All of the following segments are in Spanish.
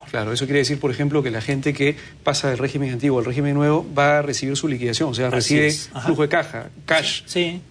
Claro, eso quiere decir, por ejemplo, que la gente que pasa del régimen antiguo al régimen nuevo va a recibir su liquidación, o sea, recibe flujo de caja, cash. Sí.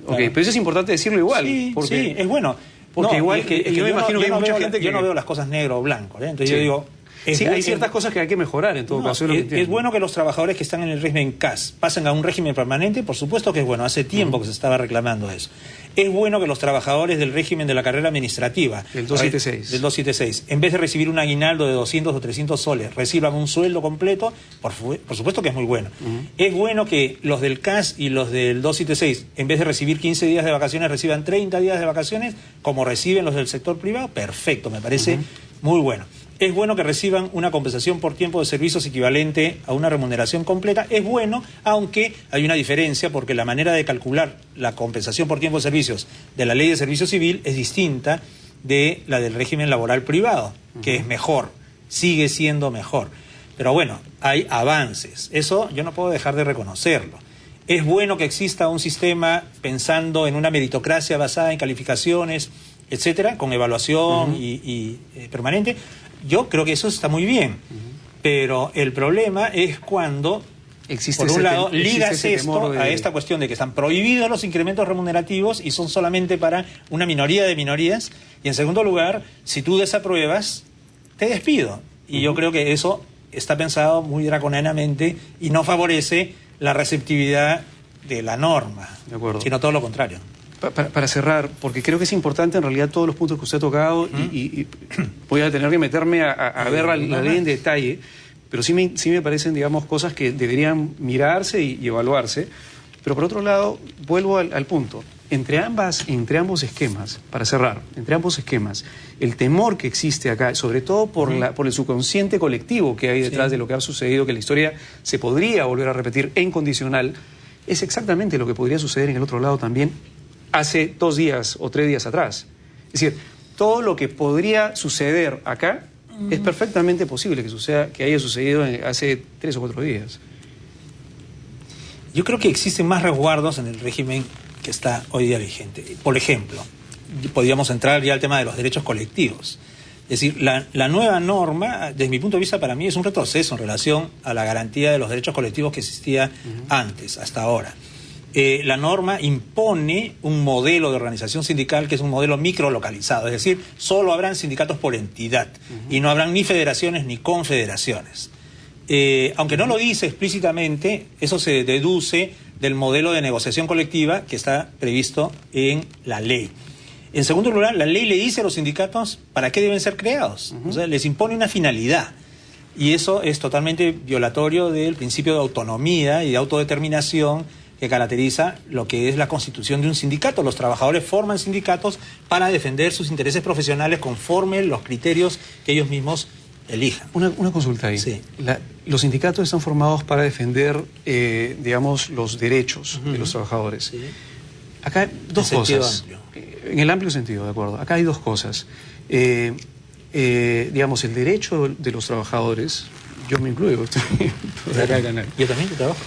Ok, pero eso es importante decirlo igual. Porque, sí, es bueno. Porque igual que yo me imagino que hay mucha gente que... Yo no veo las cosas negro o blanco, ¿eh? Entonces yo digo... Sí, hay ciertas cosas que hay que mejorar en todo caso. Es bueno que los trabajadores que están en el régimen CAS pasen a un régimen permanente, por supuesto que es bueno, hace tiempo que se estaba reclamando eso. Es bueno que los trabajadores del régimen de la carrera administrativa, del 276, en vez de recibir un aguinaldo de 200 o 300 soles, reciban un sueldo completo, por supuesto que es muy bueno. Es bueno que los del CAS y los del 276, en vez de recibir 15 días de vacaciones, reciban 30 días de vacaciones, como reciben los del sector privado, perfecto, me parece muy bueno. Es bueno que reciban una compensación por tiempo de servicios equivalente a una remuneración completa. Es bueno, aunque hay una diferencia, porque la manera de calcular la compensación por tiempo de servicios de la Ley de Servicio Civil es distinta de la del régimen laboral privado, que es mejor, sigue siendo mejor. Pero bueno, hay avances. Eso yo no puedo dejar de reconocerlo. Es bueno que exista un sistema pensando en una meritocracia basada en calificaciones, etcétera, con evaluación y permanente. Yo creo que eso está muy bien, pero el problema es cuando, por un lado, ligas esto a esta cuestión de que están prohibidos los incrementos remunerativos y son solamente para una minoría de minorías, y en segundo lugar, si tú desapruebas, te despido. Y yo creo que eso está pensado muy draconianamente y no favorece la receptividad de la norma, sino todo lo contrario. Para cerrar, porque creo que es importante en realidad todos los puntos que usted ha tocado y voy a tener que meterme a ver la ley en detalle, pero sí me parecen, digamos, cosas que deberían mirarse y evaluarse. Pero por otro lado, vuelvo al punto. Entre ambos esquemas, para cerrar, entre ambos esquemas, el temor que existe acá, sobre todo por el subconsciente colectivo que hay detrás de lo que ha sucedido, que la historia se podría volver a repetir en condicional, es exactamente lo que podría suceder en el otro lado también hace 2 días o 3 días atrás. Es decir, todo lo que podría suceder acá es perfectamente posible que haya sucedido hace 3 o 4 días. Yo creo que existen más resguardos en el régimen que está hoy día vigente. Por ejemplo, podríamos entrar ya al tema de los derechos colectivos. Es decir, la nueva norma, desde mi punto de vista, para mí es un retroceso en relación a la garantía de los derechos colectivos que existía antes, hasta ahora. La norma impone un modelo de organización sindical que es un modelo microlocalizado, es decir, solo habrán sindicatos por entidad y no habrán ni federaciones ni confederaciones. Aunque no lo dice explícitamente, eso se deduce del modelo de negociación colectiva que está previsto en la ley. En segundo lugar, la ley le dice a los sindicatos para qué deben ser creados, o sea, les impone una finalidad. Y eso es totalmente violatorio del principio de autonomía y de autodeterminación que caracteriza lo que es la constitución de un sindicato. Los trabajadores forman sindicatos para defender sus intereses profesionales conforme los criterios que ellos mismos elijan. Una consulta ahí. Sí. Los sindicatos están formados para defender, digamos, los derechos de los trabajadores. Sí. Acá hay dos cosas. En el amplio sentido, de acuerdo. Acá hay 2 cosas. Digamos, el derecho de los trabajadores, yo me incluyo, acá el canal. ¿Yo también trabajo?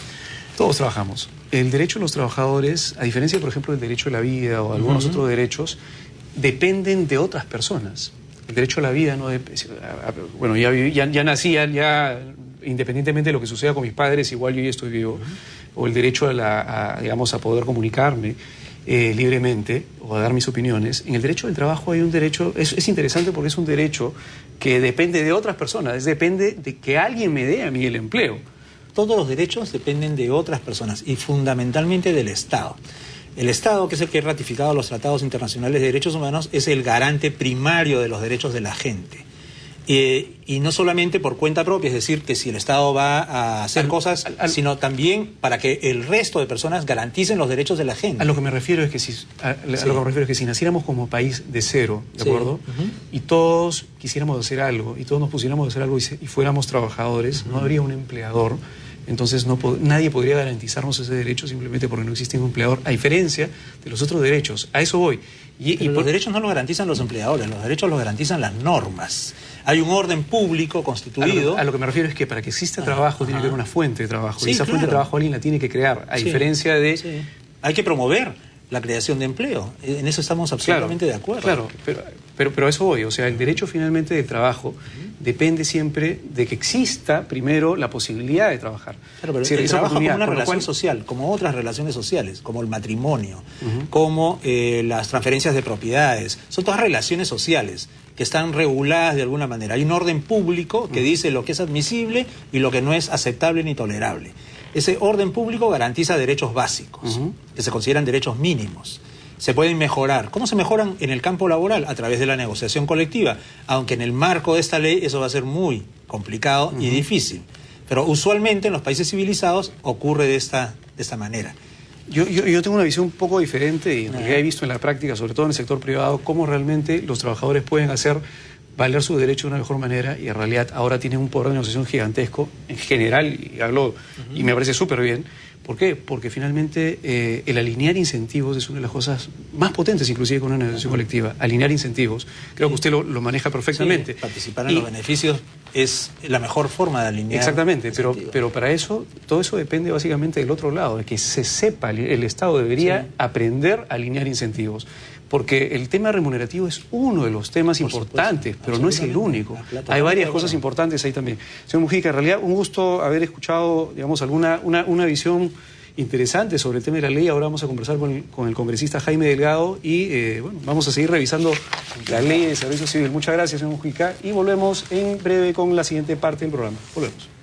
Todos trabajamos. El derecho de los trabajadores, a diferencia, por ejemplo, del derecho a la vida o algunos otros derechos, dependen de otras personas. El derecho a la vida no bueno, ya nací, independientemente de lo que suceda con mis padres, igual yo ya estoy vivo. O el derecho digamos, a poder comunicarme libremente o a dar mis opiniones. En el derecho del trabajo hay un derecho, es interesante porque es un derecho que depende de otras personas, depende de que alguien me dé a mí el empleo. Todos los derechos dependen de otras personas y fundamentalmente del Estado. El Estado, que es el que ha ratificado los tratados internacionales de derechos humanos, es el garante primario de los derechos de la gente. Y no solamente por cuenta propia, es decir, que si el Estado va a hacer cosas, sino también para que el resto de personas garanticen los derechos de la gente. A lo que me refiero es que si naciéramos como país de cero, ¿de acuerdo? Y todos quisiéramos hacer algo, y todos nos pusiéramos a hacer algo y fuéramos trabajadores, no habría un empleador. Entonces nadie podría garantizarnos ese derecho simplemente porque no existe un empleador, a diferencia de los otros derechos. A eso voy. Y los derechos no los garantizan los empleadores, los derechos los garantizan las normas. Hay un orden público constituido. A lo que me refiero es que para que exista trabajo tiene que haber una fuente de trabajo. Sí, y esa fuente de trabajo alguien la tiene que crear, a diferencia de... Hay que promover la creación de empleo. En eso estamos absolutamente de acuerdo. Claro, pero a eso voy. O sea, el derecho finalmente de trabajo depende siempre de que exista primero la posibilidad de trabajar. Claro, pero el trabajo como una relación social, como otras relaciones sociales, como el matrimonio, como las transferencias de propiedades. Son todas relaciones sociales que están reguladas de alguna manera. Hay un orden público que dice lo que es admisible y lo que no es aceptable ni tolerable. Ese orden público garantiza derechos básicos, que se consideran derechos mínimos. Se pueden mejorar. ¿Cómo se mejoran en el campo laboral? A través de la negociación colectiva, aunque en el marco de esta ley eso va a ser muy complicado y difícil. Pero usualmente en los países civilizados ocurre de esta manera. Yo tengo una visión un poco diferente y en realidad he visto en la práctica, sobre todo en el sector privado, cómo realmente los trabajadores pueden hacer valer su derecho de una mejor manera y en realidad ahora tienen un poder de negociación gigantesco en general y hablo y me parece súper bien. ¿Por qué? Porque finalmente el alinear incentivos es una de las cosas más potentes inclusive con una negociación colectiva. Alinear incentivos. Creo que usted lo maneja perfectamente. Sí, participar en los beneficios es la mejor forma de alinear. Exactamente, pero para eso, todo eso depende básicamente del otro lado, de que se sepa, el Estado debería aprender a alinear incentivos. Porque el tema remunerativo es uno de los temas importantes, pero no es el único. Hay varias cosas importantes ahí también. Señor Mujica, en realidad un gusto haber escuchado, digamos, una visión interesante sobre el tema de la ley. Ahora vamos a conversar con el congresista Jaime Delgado y bueno, vamos a seguir revisando la ley de servicio civil. Muchas gracias, señor Mujica, y volvemos en breve con la siguiente parte del programa. Volvemos.